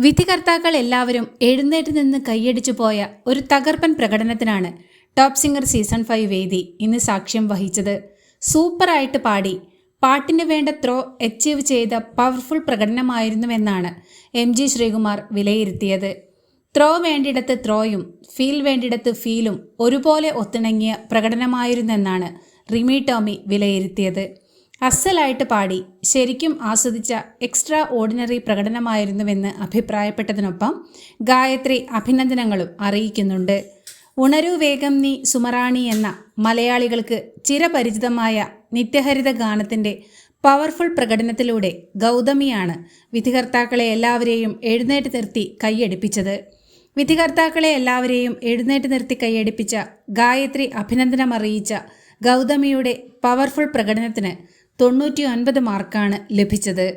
വിധികർത്താക്കൾ എല്ലാവരും എഴുന്നേറ്റ് നിന്ന് കൈയടിച്ചു പോയ ഒരു തകർപ്പൻ പ്രകടനത്തിനാണ് ടോപ്പ് സിംഗർ സീസൺ 5 വേദി ഇന്ന് സാക്ഷ്യം വഹിച്ചത്. സൂപ്പറായിട്ട് പാടി, പാട്ടിന് വേണ്ട ത്രോ അച്ചീവ് ചെയ്ത പവർഫുൾ പ്രകടനമായിരുന്നുവെന്നാണ് MG ശ്രീകുമാർ വിലയിരുത്തിയത്. ത്രോ വേണ്ടിടത്ത് ത്രോയും ഫീൽ വേണ്ടിടത്ത് ഫീലും ഒരുപോലെ ഒത്തിണങ്ങിയ പ്രകടനമായിരുന്നെന്നാണ് റിമി ടോമി വിലയിരുത്തിയത്. അസലായിട്ട് പാടി ശരിക്കും ആസ്വദിച്ച എക്സ്ട്രാ ഓർഡിനറി പ്രകടനമായിരുന്നുവെന്ന് അഭിപ്രായപ്പെട്ടതിനൊപ്പം ഗായത്രി അഭിനന്ദനങ്ങളും അറിയിക്കുന്നുണ്ട്. ഉണരൂ വേഗം നീ സുമറാണി എന്ന മലയാളികൾക്ക് ചിരപരിചിതമായ നിത്യഹരിത ഗാനത്തിൻ്റെ പവർഫുൾ പ്രകടനത്തിലൂടെ ഗൗതമിയാണ് വിധികർത്താക്കളെ എല്ലാവരെയും എഴുന്നേറ്റ് നിർത്തി കൈയടിപ്പിച്ചത്. വിധികർത്താക്കളെ എല്ലാവരെയും എഴുന്നേറ്റ് നിർത്തി കൈയടിപ്പിച്ച ഗായത്രി അഭിനന്ദനമറിയിച്ച ഗൗതമിയുടെ പവർഫുൾ പ്രകടനത്തിന് 99 മാർക്കാണ് ലഭിച്ചത്.